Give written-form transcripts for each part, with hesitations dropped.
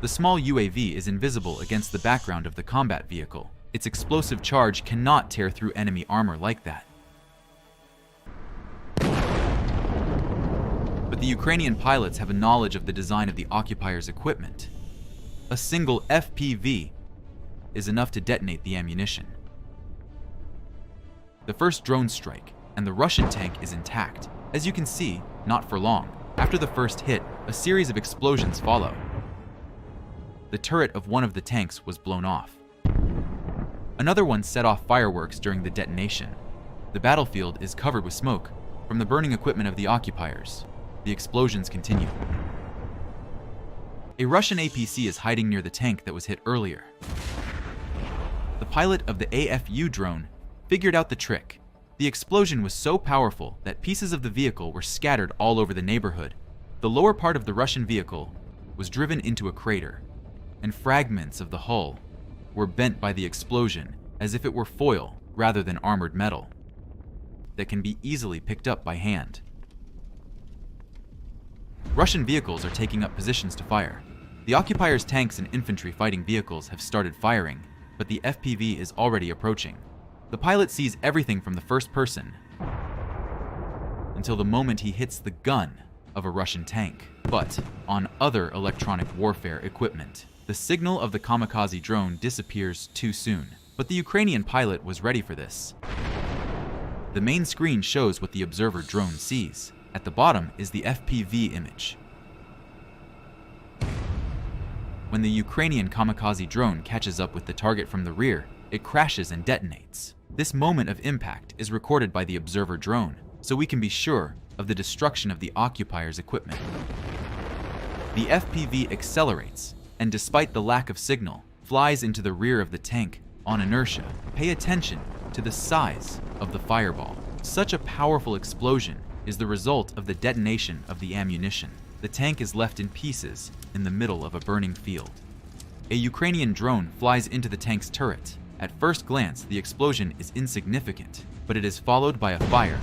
The small UAV is invisible against the background of the combat vehicle. Its explosive charge cannot tear through enemy armor like that. But the Ukrainian pilots have a knowledge of the design of the occupiers' equipment. A single FPV is enough to detonate the ammunition. The first drone strike, and the Russian tank is intact. As you can see, not for long. After the first hit, a series of explosions follow. The turret of one of the tanks was blown off. Another one set off fireworks during the detonation. The battlefield is covered with smoke from the burning equipment of the occupiers. The explosions continue. A Russian APC is hiding near the tank that was hit earlier. The pilot of the AFU drone figured out the trick. The explosion was so powerful that pieces of the vehicle were scattered all over the neighborhood. The lower part of the Russian vehicle was driven into a crater, and fragments of the hull were bent by the explosion as if it were foil rather than armored metal that can be easily picked up by hand. Russian vehicles are taking up positions to fire. The occupiers' tanks and infantry fighting vehicles have started firing, but the FPV is already approaching. The pilot sees everything from the first person until the moment he hits the gun of a Russian tank. But on other electronic warfare equipment, the signal of the kamikaze drone disappears too soon. But the Ukrainian pilot was ready for this. The main screen shows what the observer drone sees. At the bottom is the FPV image. When the Ukrainian kamikaze drone catches up with the target from the rear, it crashes and detonates. This moment of impact is recorded by the observer drone, so we can be sure of the destruction of the occupiers' equipment. The FPV accelerates, and despite the lack of signal, flies into the rear of the tank on inertia. Pay attention to the size of the fireball. Such a powerful explosion is the result of the detonation of the ammunition. The tank is left in pieces in the middle of a burning field. A Ukrainian drone flies into the tank's turret. At first glance, the explosion is insignificant, but it is followed by a fire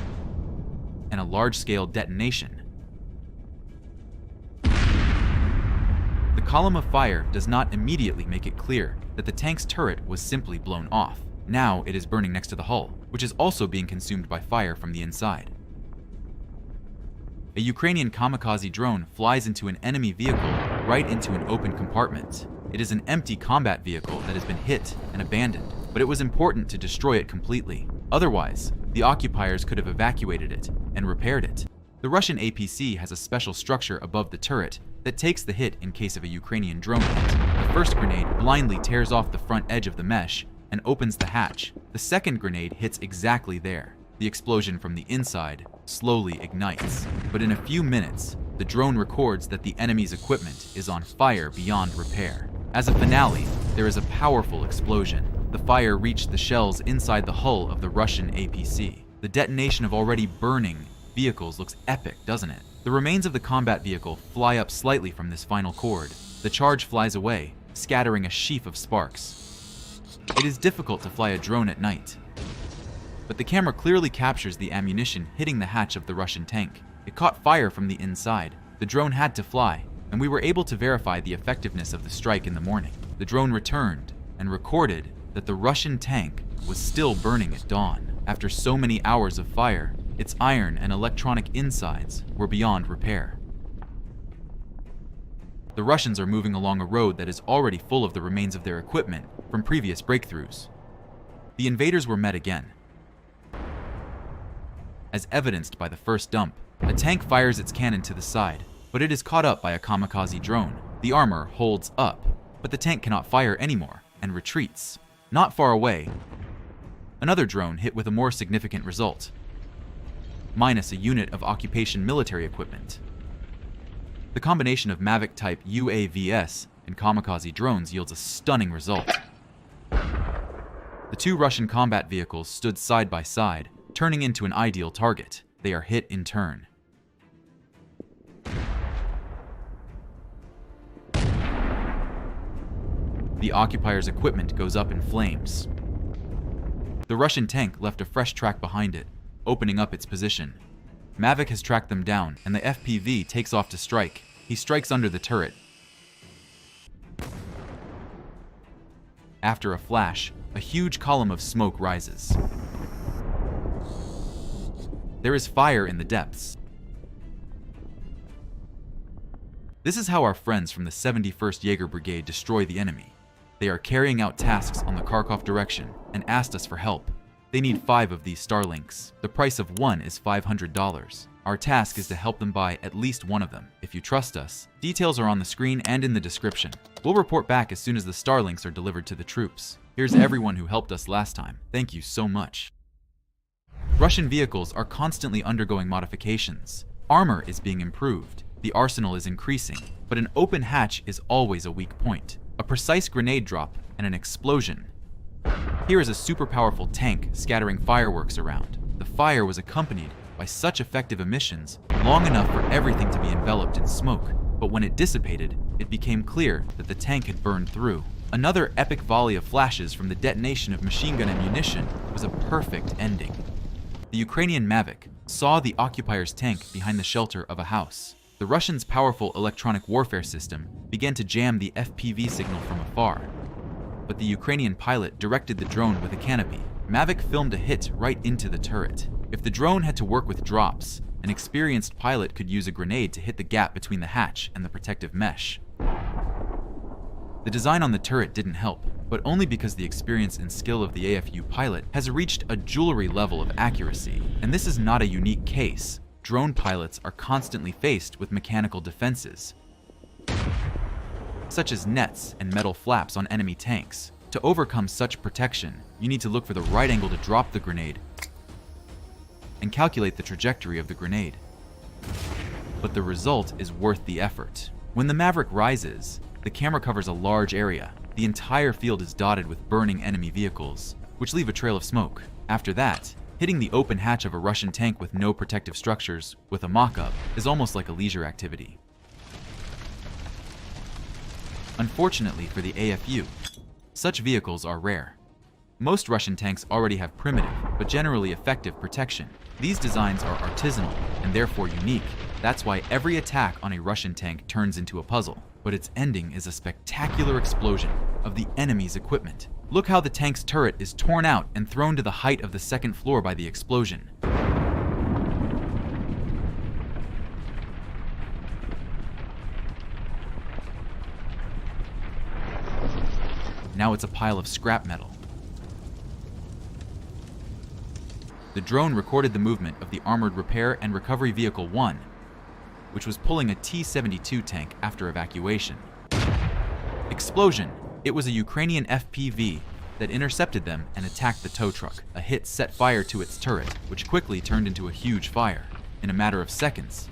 and a large-scale detonation. The column of fire does not immediately make it clear that the tank's turret was simply blown off. Now it is burning next to the hull, which is also being consumed by fire from the inside. A Ukrainian kamikaze drone flies into an enemy vehicle right into an open compartment. It is an empty combat vehicle that has been hit and abandoned, but it was important to destroy it completely. Otherwise, the occupiers could have evacuated it and repaired it. The Russian APC has a special structure above the turret that takes the hit in case of a Ukrainian drone hit. The first grenade blindly tears off the front edge of the mesh and opens the hatch. The second grenade hits exactly there. The explosion from the inside slowly ignites, but in a few minutes, the drone records that the enemy's equipment is on fire beyond repair. As a finale, there is a powerful explosion. The fire reached the shells inside the hull of the Russian APC. The detonation of already burning vehicles looks epic, doesn't it? The remains of the combat vehicle fly up slightly from this final chord. The charge flies away, scattering a sheaf of sparks. It is difficult to fly a drone at night, but the camera clearly captures the ammunition hitting the hatch of the Russian tank. It caught fire from the inside. The drone had to fly, and we were able to verify the effectiveness of the strike in the morning. The drone returned and recorded that the Russian tank was still burning at dawn. After so many hours of fire, its iron and electronic insides were beyond repair. The Russians are moving along a road that is already full of the remains of their equipment from previous breakthroughs. The invaders were met again. As evidenced by the first dump, a tank fires its cannon to the side, but it is caught up by a kamikaze drone. The armor holds up, but the tank cannot fire anymore and retreats. Not far away, another drone hit with a more significant result, minus a unit of occupation military equipment. The combination of Mavic-type UAVs and kamikaze drones yields a stunning result. The two Russian combat vehicles stood side by side, turning into an ideal target. They are hit in turn. The occupiers' equipment goes up in flames. The Russian tank left a fresh track behind it, opening up its position. Mavic has tracked them down, and the FPV takes off to strike. He strikes under the turret. After a flash, a huge column of smoke rises. There is fire in the depths. This is how our friends from the 71st Jaeger Brigade destroy the enemy. They are carrying out tasks on the Kharkov direction and asked us for help. They need 5 of these Starlinks. The price of one is $500. Our task is to help them buy at least one of them. If you trust us, details are on the screen and in the description. We'll report back as soon as the Starlinks are delivered to the troops. Here's everyone who helped us last time. Thank you so much. Russian vehicles are constantly undergoing modifications. Armor is being improved. The arsenal is increasing, but an open hatch is always a weak point. A precise grenade drop and an explosion. Here is a super powerful tank scattering fireworks around. The fire was accompanied by such effective emissions, long enough for everything to be enveloped in smoke. But when it dissipated, it became clear that the tank had burned through. Another epic volley of flashes from the detonation of machine gun ammunition was a perfect ending. The Ukrainian Mavic saw the occupier's tank behind the shelter of a house. The Russians' powerful electronic warfare system began to jam the FPV signal from afar. But the Ukrainian pilot directed the drone with a canopy. Mavic filmed a hit right into the turret. If the drone had to work with drops, an experienced pilot could use a grenade to hit the gap between the hatch and the protective mesh. The design on the turret didn't help, but only because the experience and skill of the AFU pilot has reached a jewelry level of accuracy. And this is not a unique case. Drone pilots are constantly faced with mechanical defenses, such as nets and metal flaps on enemy tanks. To overcome such protection, you need to look for the right angle to drop the grenade and calculate the trajectory of the grenade. But the result is worth the effort. When the Maverick rises, the camera covers a large area. The entire field is dotted with burning enemy vehicles, which leave a trail of smoke. After that, hitting the open hatch of a Russian tank with no protective structures with a mock-up is almost like a leisure activity. Unfortunately for the AFU, such vehicles are rare. Most Russian tanks already have primitive, but generally effective protection. These designs are artisanal and therefore unique. That's why every attack on a Russian tank turns into a puzzle. But its ending is a spectacular explosion of the enemy's equipment. Look how the tank's turret is torn out and thrown to the height of the second floor by the explosion. Now it's a pile of scrap metal. The drone recorded the movement of the Armored Repair and Recovery Vehicle 1, which was pulling a T-72 tank after evacuation. Explosion! It was a Ukrainian FPV that intercepted them and attacked the tow truck. A hit set fire to its turret, which quickly turned into a huge fire. In a matter of seconds,